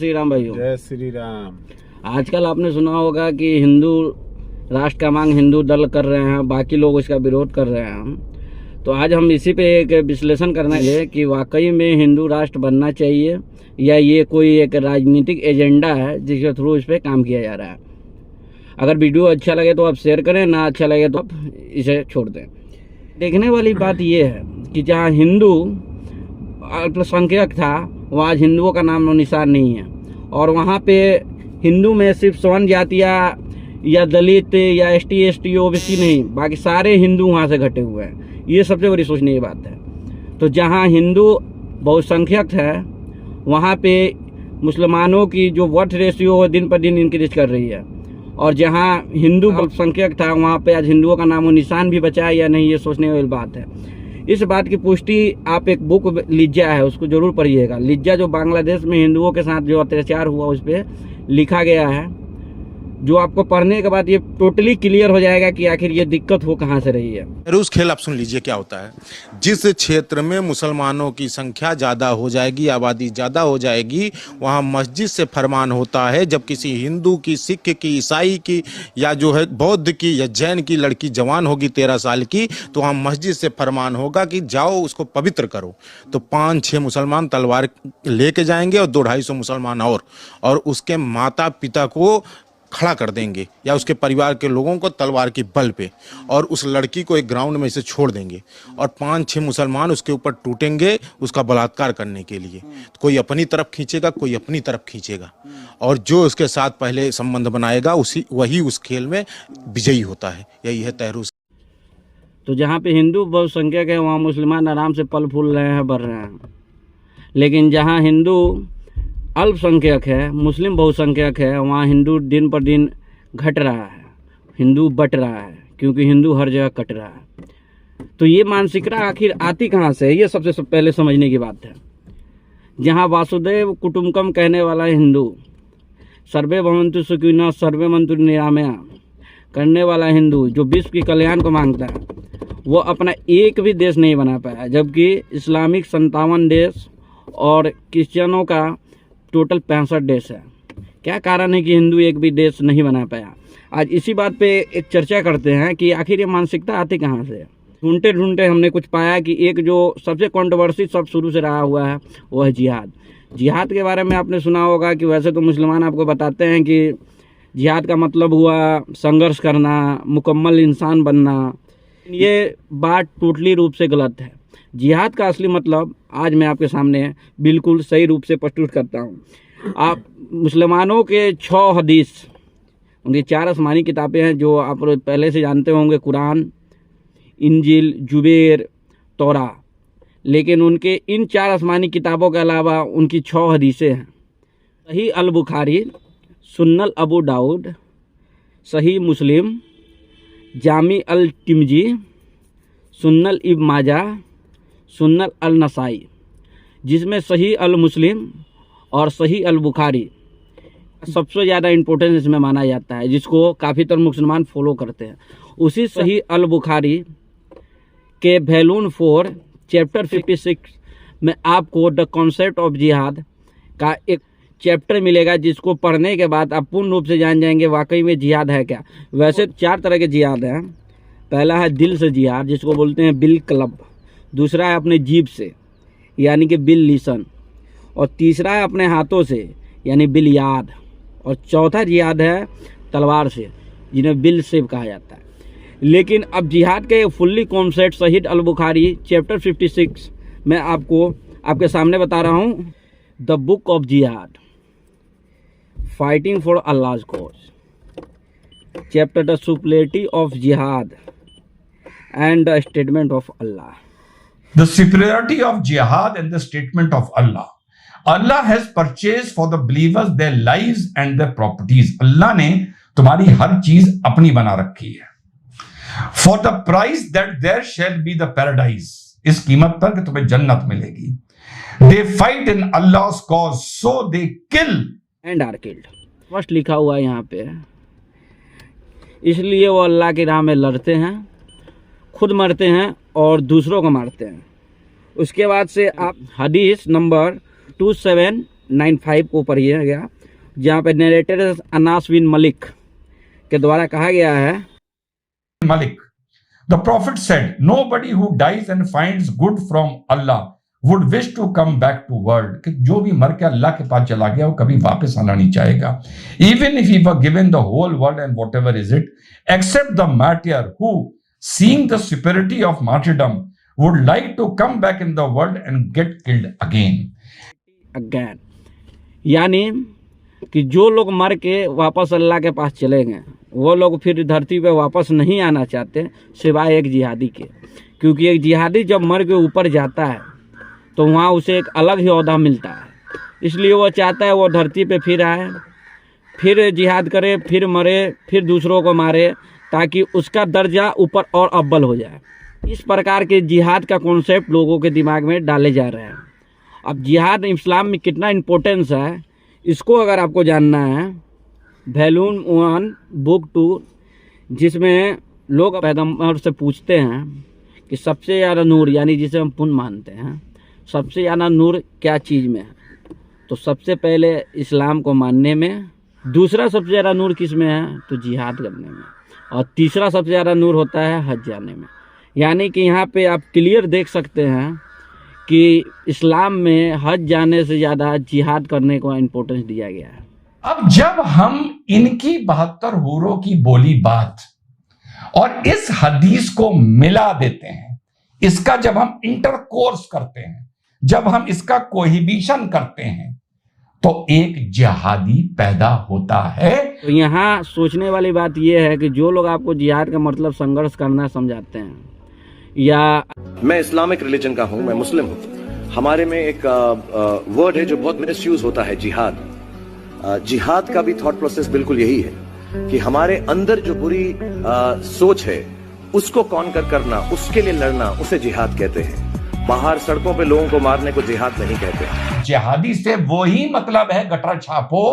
श्री राम भाइयों। जय श्री राम। आजकल आपने सुना होगा कि हिंदू राष्ट्र का मांग हिंदू दल कर रहे हैं, बाकी लोग इसका विरोध कर रहे हैं। तो आज हम इसी पे एक विश्लेषण करना है कि वाकई में हिंदू राष्ट्र बनना चाहिए या ये कोई एक राजनीतिक एजेंडा है जिसके थ्रू इस पर काम किया जा रहा है। अगर वीडियो अच्छा लगे तो आप शेयर करें, ना अच्छा लगे तो आप इसे छोड़ दें। देखने वाली बात यह है कि जहाँ हिंदू अल्पसंख्यक था वहाँ आज हिंदुओं का नाम निशान नहीं है, और वहाँ पे हिंदू में सिर्फ स्वर्ण जातियाँ या दलित या ST ST OBC नहीं, बाकी सारे हिंदू वहाँ से घटे हुए हैं। ये सबसे बड़ी सोचने की बात है। तो जहाँ हिंदू बहुसंख्यक है वहाँ पे मुसलमानों की जो वोट रेशियो दिन पर दिन इंक्रीज कर रही है, और जहाँ हिंदू बहुसंख्यक था वहाँ पे आज हिंदुओं का नामो निशान भी बचा है या नहीं, ये सोचने वाली बात है। इस बात की पुष्टि आप एक बुक लिज्जा है उसको जरूर पढ़िएगा। लिज्जा जो बांग्लादेश में हिंदुओं के साथ जो अत्याचार हुआ उस पर लिखा गया है, जो आपको पढ़ने के बाद ये टोटली क्लियर हो जाएगा कि आखिर ये दिक्कत हो कहाँ से रही है। रूस खेल आप सुन लीजिए क्या होता है। जिस क्षेत्र में मुसलमानों की संख्या ज़्यादा हो जाएगी, आबादी ज़्यादा हो जाएगी, वहाँ मस्जिद से फरमान होता है जब किसी हिंदू की, सिख की, ईसाई की या जो है बौद्ध की या जैन की लड़की जवान होगी 13 साल की, तो वहाँ मस्जिद से फरमान होगा कि जाओ उसको पवित्र करो। तो 5-6 मुसलमान तलवार लेके जाएंगे और 200-250 मुसलमान और उसके माता पिता को खड़ा कर देंगे या उसके परिवार के लोगों को तलवार की बल पे, और उस लड़की को एक ग्राउंड में इसे छोड़ देंगे और 5-6 मुसलमान उसके ऊपर टूटेंगे उसका बलात्कार करने के लिए। तो कोई अपनी तरफ खींचेगा, कोई अपनी तरफ खींचेगा, और जो उसके साथ पहले संबंध बनाएगा वही उस खेल में विजयी होता है। यही है तहरूस। तो जहाँ पे हिंदू बहुसंख्यक है वहाँ मुसलमान आराम से पल फूल रहे हैं, बढ़ रहे हैं। लेकिन जहाँ हिंदू अल्पसंख्यक है, मुस्लिम बहुसंख्यक है, वहाँ हिंदू दिन पर दिन घट रहा है, हिंदू बट रहा है, क्योंकि हिंदू हर जगह कट रहा है। तो ये मानसिकता आखिर आती कहाँ से है, ये सबसे पहले समझने की बात है। जहाँ वासुदेव कुटुंबकम कहने वाला हिंदू, सर्वे भवन्तु सुखिनः सर्वे सन्तु निरामया करने वाला हिंदू, जो विश्व की कल्याण को मांगता है, वो अपना एक भी देश नहीं बना पाया, जबकि इस्लामिक 57 देश और क्रिश्चियनों का टोटल 65 देश है। क्या कारण है कि हिंदू एक भी देश नहीं बना पाया? आज इसी बात पे एक चर्चा करते हैं कि आखिर ये मानसिकता आती कहाँ से। ढूंढते ढूंढते हमने कुछ पाया कि एक जो सबसे कंट्रोवर्सी सब शुरू से रहा हुआ है वो है जिहाद। जिहाद के बारे में आपने सुना होगा कि वैसे तो मुसलमान आपको बताते हैं कि जिहाद का मतलब हुआ संघर्ष करना, मुकम्मल इंसान बनना। ये बात टोटली रूप से गलत है। जिहाद का असली मतलब आज मैं आपके सामने बिल्कुल सही रूप से प्रस्तुत करता हूँ। आप मुसलमानों के 6 हदीस, उनकी 4 आसमानी किताबें हैं जो आप पहले से जानते होंगे, कुरान, इंजिल, जुबैर, तौरा। लेकिन उनके इन 4 आसमानी किताबों के अलावा उनकी 6 हदीसें हैं। सही अल बुखारी, सुन्नल अबू दाऊद, सही मुस्लिम, जामी अल तिर्मिज़ी, सुन्नल इब्न माजा, सुन्नल अल नसाई, जिसमें सही अल मुस्लिम और सही अल बुखारी सबसे ज़्यादा इम्पोर्टेंस इसमें माना जाता है, जिसको काफ़ीतर मुसलमान फॉलो करते हैं। उसी सही अल बुखारी के वॉल्यूम 4 चैप्टर 56 में आपको द कॉन्सेप्ट ऑफ जिहाद का एक चैप्टर मिलेगा, जिसको पढ़ने के बाद आप पूर्ण रूप से जान जाएंगे वाकई में जिहाद है क्या। वैसे 4 तरह के जिहाद हैं। पहला है दिल से जिहाद, जिसको बोलते हैं बिल क्लब। दूसरा है अपने जीभ से, यानी कि बिल लिसन। और तीसरा है अपने हाथों से, यानी बिल याद। और चौथा जिहाद है तलवार से, जिन्हें बिल सेब कहा जाता है। लेकिन अब जिहाद के फुल्ली कॉन्सेप्ट सही अल बुखारी चैप्टर 56 मैं आपको आपके सामने बता रहा हूँ। The book of jihad, fighting for Allah's cause, chapter the superiority of jihad and the statement of Allah. The superiority of jihad and the statement of Allah. Allah has purchased for the believers their lives and their properties. Allah ने तुम्हारी हर चीज अपनी बना रखी है। For the price that there shall be the paradise. इस कीमत पर कि तुम्हें जन्नत मिलेगी। They fight in Allah's cause, so they kill and are killed. First लिखा हुआ है यहाँ पे, इसलिए वो अल्लाह की राह में लड़ते हैं, खुद मरते हैं और दूसरों को मारते हैं। उसके बाद से आप हदीस नंबर 95 को पढ़िए गया, जहाँ पे नरेटर अनास बिन मलिक के द्वारा कहा गया है, Malik, the prophet said, nobody who dies and finds good from Allah would wish to come back to world. कि जो भी मर के अल्लाह के पास चला गया वो कभी वापस आना नहीं चाहेगा. Even if he were given the whole world and whatever is it, except the martyr who, seeing the superiority of martyrdom, would like to come back in the world and get killed again. यानी कि जो लोग मर के वापस अल्लाह के पास चले गए वो लोग फिर धरती पे वापस नहीं आना चाहते सिवाय एक जिहादी के, क्योंकि एक जिहादी जब मर के ऊपर जाता है तो वहाँ उसे एक अलग ही ओहदा मिलता है, इसलिए वो चाहता है वो धरती पे फिर आए, फिर जिहाद करे, फिर मरे, फिर दूसरों को मारे, ताकि उसका दर्जा ऊपर और अव्वल हो जाए। इस प्रकार के जिहाद का कॉन्सेप्ट लोगों के दिमाग में डाले जा रहे हैं। अब जिहाद इस्लाम में कितना इम्पोर्टेंस है इसको अगर आपको जानना है, वॉल्यूम 1 बुक 2, जिसमें लोग पैगंबर से पूछते हैं कि सबसे ज़्यादा नूर, यानी जिसे हम पुण्य मानते हैं, सबसे ज़्यादा नूर क्या चीज़ में है, तो सबसे पहले इस्लाम को मानने में, दूसरा सबसे ज़्यादा नूर किस में है तो जिहाद करने में, और तीसरा सबसे ज़्यादा नूर होता है हज जाने में। यानी कि यहाँ पे आप क्लियर देख सकते हैं कि इस्लाम में हज जाने से ज़्यादा जिहाद करने को इम्पोर्टेंस दिया गया है। अब जब हम इनकी 72 हूरों की बोली बात और इस हदीस को मिला देते हैं, इसका जब हम इंटरकोर्स करते हैं, जब हम इसका कोहिबिशन करते हैं, तो एक जिहादी पैदा होता है। तो यहाँ सोचने वाली बात यह है कि जो लोग आपको जिहाद का मतलब संघर्ष करना समझाते हैं, या मैं इस्लामिक रिलीजन का हूं, मैं मुस्लिम हूं, हमारे में एक वर्ड है जो बहुत मिसयूज होता है, जिहाद। जिहाद का भी थॉट प्रोसेस बिल्कुल यही है कि हमारे अंदर जो बुरी सोच है उसको कॉन्कर करना, उसके लिए लड़ना, उसे जिहाद कहते हैं। बाहर सड़कों पे लोगों को मारने को जिहाद नहीं कहते। जिहादी से वही मतलब है गटर छापो,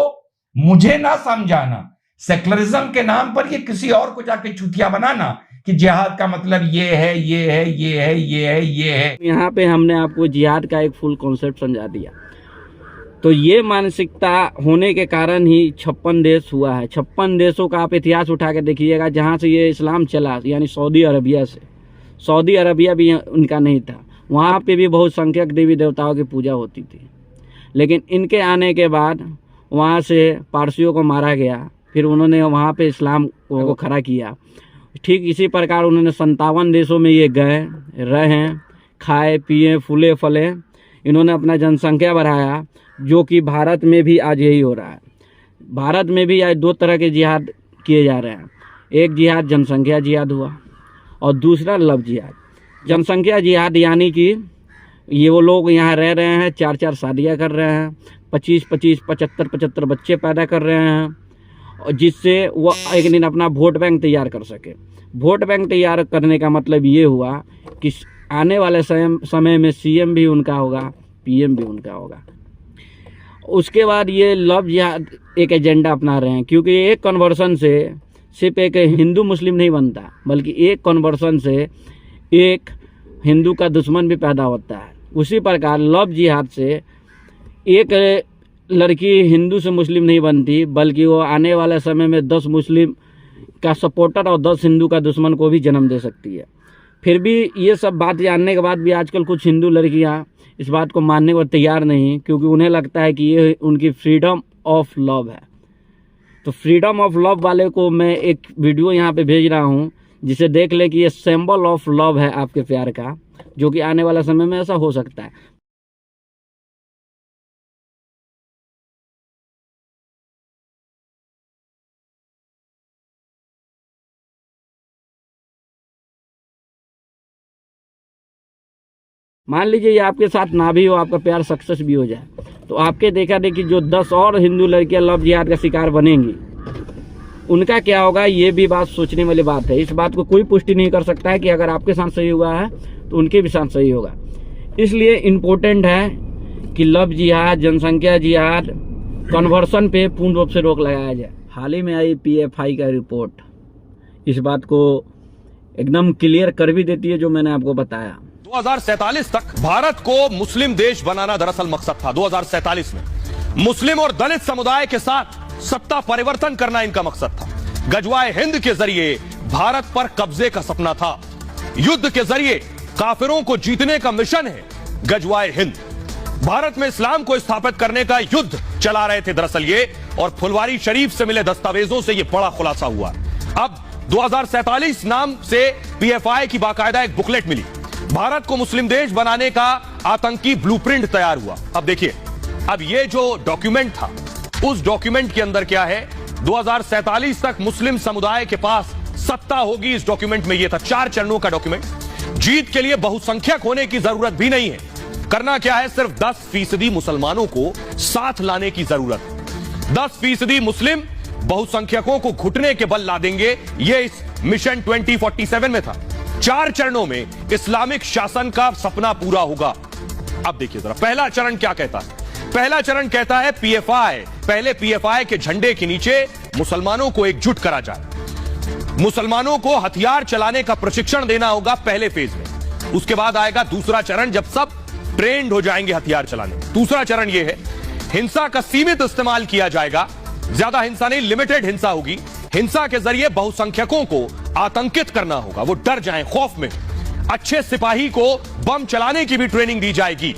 मुझे ना समझाना, सेक्युलरिज्म के नाम पर ये किसी और को जाके चूतिया बनाना कि जिहाद का मतलब ये है, ये है, ये है, ये है, ये है। यहाँ पे हमने आपको जिहाद का एक फुल कॉन्सेप्ट समझा दिया। तो ये मानसिकता होने के कारण ही 56 देश हुआ है। 56 देशों का आप इतिहास उठा के देखिएगा जहाँ से ये इस्लाम चला, यानी सऊदी अरबिया से। सऊदी अरबिया भी उनका नहीं था, वहाँ पे भी बहुसंख्यक देवी देवताओं की पूजा होती थी, लेकिन इनके आने के बाद वहाँ से पारसियों को मारा गया, फिर उन्होंने वहाँ पे इस्लाम को खड़ा किया। ठीक इसी प्रकार उन्होंने 57 देशों में ये गए, रहें, खाए पिए, फूले फले, इन्होंने अपना जनसंख्या बढ़ाया, जो कि भारत में भी आज यही हो रहा है। भारत में भी आज 2 तरह के जिहाद किए जा रहे हैं। एक जिहाद जनसंख्या जिहाद हुआ और दूसरा लव जिहाद। जनसंख्या जिहाद यानी कि ये वो लोग यहाँ रह रहे हैं, 4-4 शादियाँ कर रहे हैं, 25-25, 75-75 बच्चे पैदा कर रहे हैं, और जिससे वो एक दिन अपना वोट बैंक तैयार कर सके। वोट बैंक तैयार करने का मतलब ये हुआ कि आने वाले समय में सीएम भी उनका होगा, पीएम भी उनका होगा। उसके बाद ये लव जिहाद एक एजेंडा अपना रहे हैं, क्योंकि एक कन्वर्सन से सिर्फ एक हिंदू मुस्लिम नहीं बनता, बल्कि एक कन्वर्सन से एक हिंदू का दुश्मन भी पैदा होता है। उसी प्रकार लव जिहाद से एक लड़की हिंदू से मुस्लिम नहीं बनती, बल्कि वो आने वाले समय में 10 मुस्लिम का सपोर्टर और 10 हिंदू का दुश्मन को भी जन्म दे सकती है। फिर भी ये सब बात जानने के बाद भी आजकल कुछ हिंदू लड़कियां इस बात को मानने को तैयार नहीं, क्योंकि उन्हें लगता है कि ये उनकी फ्रीडम ऑफ लव है। तो फ्रीडम ऑफ लव वाले को मैं एक वीडियो यहाँ पे भेज रहा हूँ, जिसे देख ले कि ये सिंबल ऑफ लव है आपके प्यार का, जो कि आने वाला समय में ऐसा हो सकता है। मान लीजिए ये आपके साथ ना भी हो, आपका प्यार सक्सेस भी हो जाए, तो आपके देखा देखी जो 10 और हिंदू लड़कियां लव जिहाद का शिकार बनेंगी, उनका क्या होगा, ये भी बात सोचने वाली बात है। इस बात को कोई पुष्टि नहीं कर सकता है कि अगर आपके साथ सही हुआ है तो उनके भी साथ सही होगा। इसलिए इम्पोर्टेंट है कि लव जिहाद, जनसंख्या जिहाद, कन्वर्सन पे पूर्ण रूप से रोक लगाया जाए। हाल ही में आई PFI का रिपोर्ट इस बात को एकदम क्लियर कर भी देती है, जो मैंने आपको बताया। 2047 तक भारत को मुस्लिम देश बनाना दरअसल मकसद था। 2047 में मुस्लिम और दलित समुदाय के साथ सत्ता परिवर्तन करना इनका मकसद था। गजवाए हिंद के जरिए भारत पर कब्जे का सपना था। युद्ध के जरिए काफिरों को जीतने का मिशन है गजवाए हिंद। भारत में इस्लाम को स्थापित करने का युद्ध चला रहे थे दरअसल ये, और फुलवारी शरीफ से मिले दस्तावेजों से यह बड़ा खुलासा हुआ। अब 2047 नाम से पीएफआई की बाकायदा एक बुकलेट मिली। भारत को मुस्लिम देश बनाने का आतंकी ब्लूप्रिंट तैयार हुआ। अब देखिए, अब ये जो डॉक्यूमेंट था, उस डॉक्यूमेंट के अंदर क्या है, 2047 तक मुस्लिम समुदाय के पास सत्ता होगी। इस डॉक्यूमेंट में यह था 4 चरणों का डॉक्यूमेंट। जीत के लिए बहुसंख्यक होने की जरूरत भी नहीं है। करना क्या है, सिर्फ 10% मुसलमानों को साथ लाने की जरूरत है। 10% मुस्लिम बहुसंख्यकों को घुटने के बल ला देंगे। यह इस मिशन 2047 में था। 4 चरणों में इस्लामिक शासन का सपना पूरा होगा। अब देखिए जरा, पहला चरण क्या कहता है। पहला चरण कहता है पीएफआई, पहले पीएफआई के झंडे के नीचे मुसलमानों को एकजुट करा जाए। मुसलमानों को हथियार चलाने का प्रशिक्षण देना होगा पहले फेज में। उसके बाद आएगा दूसरा चरण, जब सब ट्रेंड हो जाएंगे हथियार चलाने। दूसरा चरण यह है, हिंसा का सीमित इस्तेमाल किया जाएगा। ज्यादा हिंसा नहीं, लिमिटेड हिंसा होगी। हिंसा के जरिए बहुसंख्यकों को आतंकित करना होगा, वो डर जाएं, खौफ में। अच्छे सिपाही को बम चलाने की भी ट्रेनिंग दी जाएगी।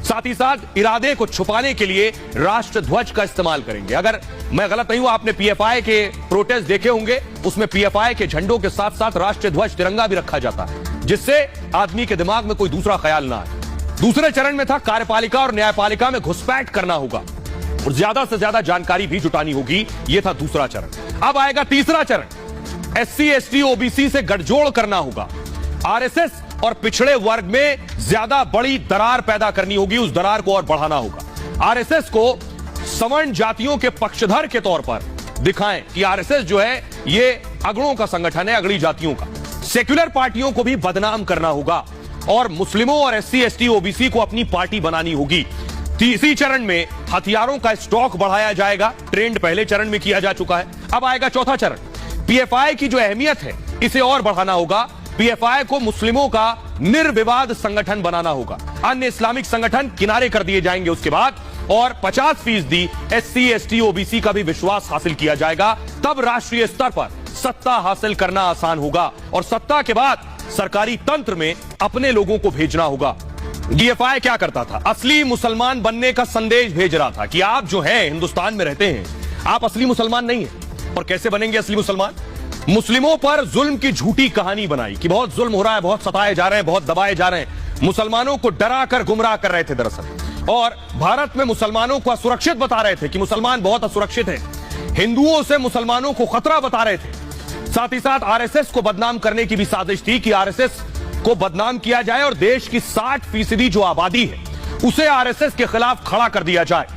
साथ ही साथ इरादे को छुपाने के लिए राष्ट्रध्वज का इस्तेमाल करेंगे। अगर मैं गलत नहीं हूं, आपने पीएफआई के प्रोटेस्ट देखे होंगे, उसमें पीएफआई के झंडों के साथ साथ राष्ट्रध्वज तिरंगा भी रखा जाता है, जिससे आदमी के दिमाग में कोई दूसरा ख्याल ना आए। दूसरे चरण में था कार्यपालिका और न्यायपालिका में घुसपैठ करना होगा और ज्यादा से ज्यादा जानकारी भी जुटानी होगी। यह था दूसरा चरण। अब आएगा तीसरा चरण, एससी एसटी ओबीसी से गठजोड़ करना होगा। आरएसएस और पिछड़े वर्ग में ज्यादा बड़ी दरार पैदा करनी होगी, उस दरार को और बढ़ाना होगा। आरएसएस को सवर्ण जातियों के पक्षधर के तौर पर दिखाएं कि आरएसएस जो है ये अगड़ों का संगठन है, अगड़ी जातियों का। सेक्युलर पार्टियों को भी बदनाम करना होगा और मुस्लिमों और एससी एसटी ओबीसी को अपनी पार्टी बनानी होगी। तीसरी चरण में हथियारों का स्टॉक बढ़ाया जाएगा। ट्रेंड पहले चरण में किया जा चुका है। अब आएगा चौथा चरण, पीएफआई की जो अहमियत है इसे और बढ़ाना होगा। पीएफआई को मुस्लिमों का निर्विवाद संगठन बनाना होगा। अन्य इस्लामिक संगठन किनारे कर दिए जाएंगे उसके बाद, और 50% एससी एसटी ओबीसी का भी विश्वास हासिल किया जाएगा। तब राष्ट्रीय स्तर पर सत्ता हासिल करना आसान होगा और सत्ता के बाद सरकारी तंत्र में अपने लोगों को भेजना होगा। डीएफआई क्या करता था, असली मुसलमान बनने का संदेश भेज रहा था कि आप जो हैं हिंदुस्तान में रहते हैं, आप असली मुसलमान नहीं हैं। और कैसे बनेंगे असली मुसलमान? मुस्लिमों पर जुल्म की झूठी कहानी बनाई कि बहुत जुल्म हो रहा है, बहुत सताए जा रहे हैं, बहुत दबाए जा रहे हैं। मुसलमानों को डरा कर गुमराह कर रहे थे दरअसल, और भारत में मुसलमानों को असुरक्षित बता रहे थे कि मुसलमान बहुत असुरक्षित है। हिंदुओं से मुसलमानों को खतरा बता रहे थे। साथ ही साथ आरएसएस को बदनाम करने की भी साजिश थी कि आरएसएस को बदनाम किया जाए और देश की 60% जो आबादी है उसे आरएसएस के खिलाफ खड़ा कर दिया जाए।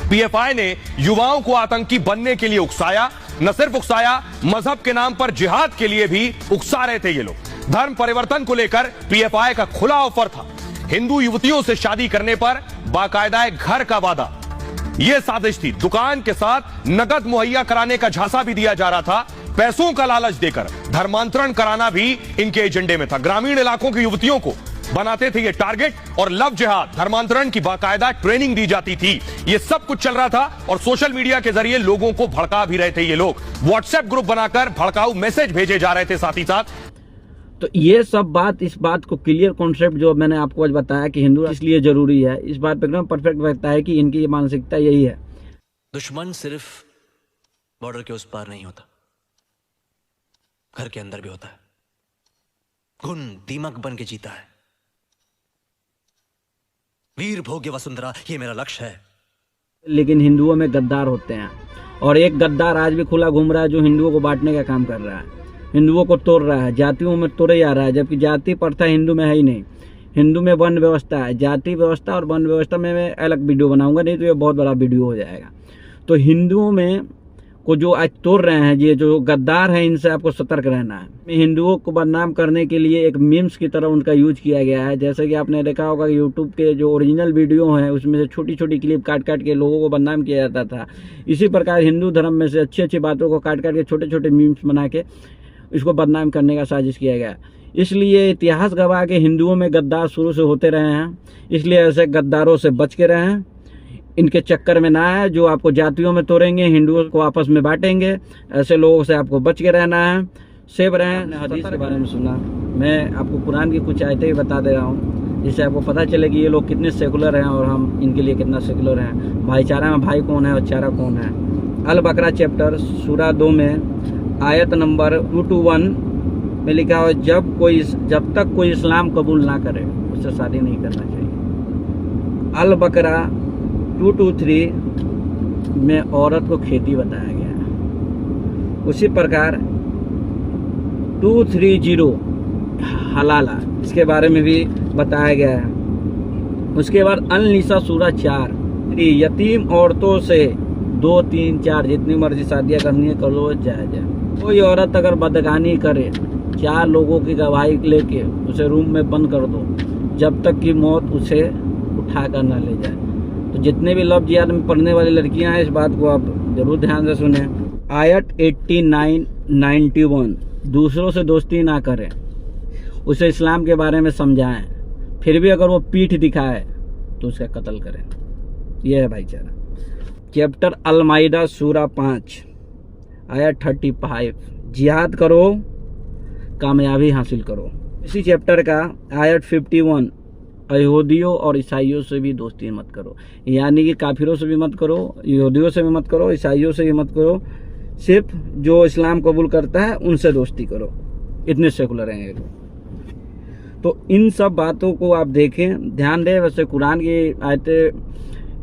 पीएफआई ने युवाओं को आतंकी बनने के लिए उकसाया। न सिर्फ उकसाया, मजहब के नाम पर जिहाद के लिए भी उकसा रहे थे ये लोग। धर्म परिवर्तन को लेकर पीएफआई का खुला ऑफर था। हिंदू युवतियों से शादी करने पर बाकायदा एक घर का वादा, यह साजिश थी। दुकान के साथ नकद मुहैया कराने का झांसा भी दिया जा रहा था। पैसों का लालच देकर धर्मांतरण कराना भी इनके एजेंडे में था। ग्रामीण इलाकों की युवतियों को बनाते थे ये टारगेट, और लव जिहाद, धर्मांतरण की बाकायदा ट्रेनिंग दी जाती थी। ये सब कुछ चल रहा था और सोशल मीडिया के जरिए लोगों को भड़का भी रहे थे ये लोग। व्हाट्सएप ग्रुप बनाकर भड़काऊ मैसेज भेजे जा रहे थे साथ ही साथ। तो ये सब बात, इस बात को क्लियर कॉन्सेप्ट जो मैंने आपको आज बताया कि हिंदू इसलिए जरूरी है, इस बात पर एकदम परफेक्ट लगता है कि इनकी मानसिकता यही है। दुश्मन सिर्फ बॉर्डर के उस पार नहीं होता, घर के अंदर भी होता है। घुन दीमक बन के जीता है। वीर भोग्य वसुंधरा, ये मेरा लक्ष्य है। लेकिन हिंदुओं में गद्दार होते हैं, और एक गद्दार आज भी खुला घूम रहा है जो हिंदुओं को बांटने का काम कर रहा है, हिंदुओं को तोड़ रहा है, जातियों में तोड़े जा रहा है। जबकि जाति प्रथा हिंदू में है ही नहीं। हिंदू में वर्ण व्यवस्था है। जाति व्यवस्था और वर्ण व्यवस्था में मैं अलग वीडियो बनाऊंगा, नहीं तो ये बहुत बड़ा वीडियो हो जाएगा। तो हिंदुओं में को जो आज तोड़ रहे हैं, ये जो गद्दार हैं, इनसे आपको सतर्क रहना है। हिंदुओं को बदनाम करने के लिए एक मीम्स की तरह उनका यूज किया गया है। जैसे कि आपने देखा होगा कि यूट्यूब के जो ओरिजिनल वीडियो हैं उसमें से छोटी छोटी क्लिप काट काट के लोगों को बदनाम किया जाता था। इसी प्रकार हिंदू धर्म में से अच्छी अच्छी बातों को काट काट के छोटे छोटे मीम्स बना के इसको बदनाम करने का साजिश किया गया। इसलिए इतिहास गवाह के हिंदुओं में गद्दार शुरू से होते रहे हैं, इसलिए ऐसे गद्दारों से बच के रहें। इनके चक्कर में ना है, जो आपको जातियों में तोड़ेंगे, हिंदुओं को आपस में बांटेंगे, ऐसे लोगों से आपको बच के रहना है, सेव रहें। हदीस के बारे में सुना, मैं आपको कुरान की कुछ आयतें भी बता दे रहा हूँ, जिससे आपको पता चले कि ये लोग कितने सेकुलर हैं और हम इनके लिए कितना सेकुलर हैं। भाईचारा में भाई कौन है और चारा कौन है। अल बकरा चैप्टर सूरा 2 में आयत नंबर 221 में लिखा हुआ, जब तक कोई इस्लाम कबूल ना करे उससे शादी नहीं करना चाहिए। अल बकरा 223 में औरत को खेती बताया गया है। उसी प्रकार 230 हलाला, इसके बारे में भी बताया गया है। उसके बाद अल-निसा सूरा 4, यतीम औरतों से 2, 3, 4 जितनी मर्जी शादियाँ करनी है कर लो, जायज़ है। कोई औरत अगर बदगानी करे 4 लोगों की गवाही लेके उसे रूम में बंद कर दो, जब तक कि मौत उसे उठा कर ना ले जाए। तो जितने भी लव जिहाद में पढ़ने वाली लड़कियां हैं, इस बात को आप जरूर ध्यान से सुने। आयत 89-91, दूसरों से दोस्ती ना करें, उसे इस्लाम के बारे में समझाएं, फिर भी अगर वो पीठ दिखाए तो उसका कत्ल करें। यह है भाईचारा। चैप्टर अल-माइदा सूरा 5 आयत 35, जिहाद करो कामयाबी हासिल करो। इसी चैप्टर का आयत 51, यहूदियों और ईसाइयों से भी दोस्ती मत करो, यानी कि काफिरों से भी मत करो, यहूदियों से भी मत करो, ईसाइयों से भी मत करो, सिर्फ जो इस्लाम कबूल करता है उनसे दोस्ती करो। इतने सेकुलर हैं ये लोग। तो इन सब बातों को आप देखें, ध्यान दें। वैसे कुरान की आयतें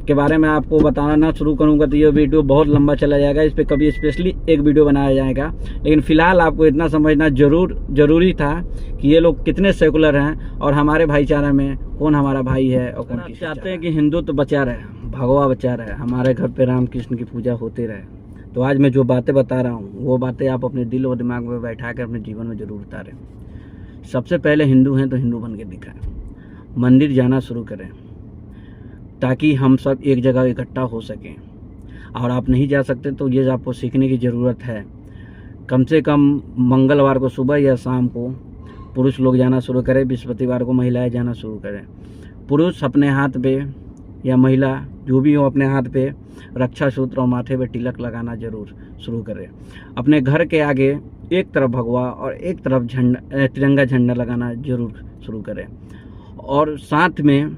के बारे में आपको बताना शुरू करूंगा तो ये वीडियो बहुत लंबा चला जाएगा, इस पर कभी स्पेशली एक वीडियो बनाया जाएगा। लेकिन फ़िलहाल आपको इतना समझना जरूरी था कि ये लोग कितने सेकुलर हैं और हमारे भाईचारा में कौन हमारा भाई है और कौन चाहते हैं कि हिंदू तो बचा रहे, भगवा बचा रहे, हमारे घर पे राम कृष्ण की पूजा होती रहे। तो आज मैं जो बातें बता रहा हूँ वो बातें आप अपने दिल और दिमाग में बैठा कर अपने जीवन में ज़रूर उतारें। सबसे पहले हिंदू हैं तो हिंदू बन के दिखाएं, मंदिर जाना शुरू करें ताकि हम सब एक जगह इकट्ठा हो सकें। और आप नहीं जा सकते तो ये आपको सीखने की ज़रूरत है। कम से कम मंगलवार को सुबह या शाम को पुरुष लोग जाना शुरू करें, बृहस्पतिवार को महिलाएं जाना शुरू करें। पुरुष अपने हाथ पे या महिला जो भी हो अपने हाथ पे रक्षा सूत्र और माथे पे तिलक लगाना जरूर शुरू करें। अपने घर के आगे एक तरफ भगवा और एक तरफ तिरंगा झंडा लगाना जरूर शुरू करें। और साथ में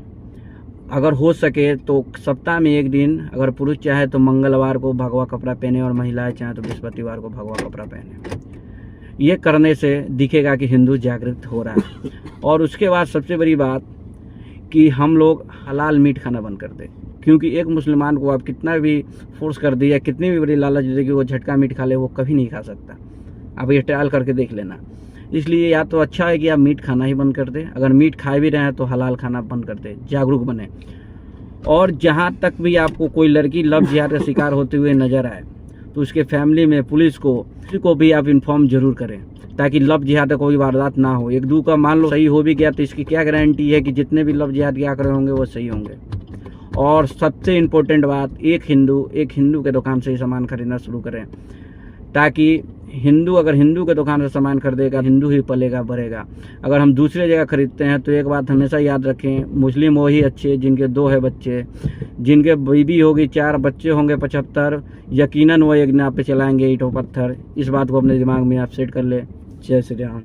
अगर हो सके तो सप्ताह में एक दिन, अगर पुरुष चाहे तो मंगलवार को भगवा कपड़ा पहने और महिलाएं चाहे तो बृहस्पतिवार को भगवा कपड़ा पहने। ये करने से दिखेगा कि हिंदू जागृत हो रहा है। और उसके बाद सबसे बड़ी बात कि हम लोग हलाल मीट खाना बंद कर दें, क्योंकि एक मुसलमान को आप कितना भी फोर्स कर दिया, कितनी भी बड़ी लालच दे कि वो झटका मीट खा ले, वो कभी नहीं खा सकता। आप ये ट्रायल करके देख लेना। इसलिए या तो अच्छा है कि आप मीट खाना ही बंद कर दें, अगर मीट खा भी रहे हैं तो हलाल खाना बंद कर दें, जागरूक बने। और जहाँ तक भी आपको कोई लड़की लव जिहाद का शिकार होते हुए नजर आए तो उसके फैमिली में पुलिस को भी आप इन्फॉर्म जरूर करें, ताकि लव जिहाद का कोई वारदात ना हो। एक दो का मान लो सही हो भी गया तो इसकी क्या गारंटी है कि जितने भी लव जिहाद के आंकड़े होंगे वो सही होंगे। और सबसे इम्पोर्टेंट बात, एक हिंदू के दुकान से ही सामान खरीदना शुरू करें, ताकि अगर हिंदू के दुकान से सामान खरीदेगा हिंदू ही पलेगा बढ़ेगा। अगर हम दूसरे जगह खरीदते हैं तो एक बात हमेशा याद रखें, मुस्लिम वही अच्छे जिनके 2 है बच्चे, जिनके बीवी होगी 4, बच्चे होंगे 75, यकीनन वो एक नाव पे चलाएंगे ईंटों पत्थर। इस बात को अपने दिमाग में आप सेट कर ले। जय श्री राम।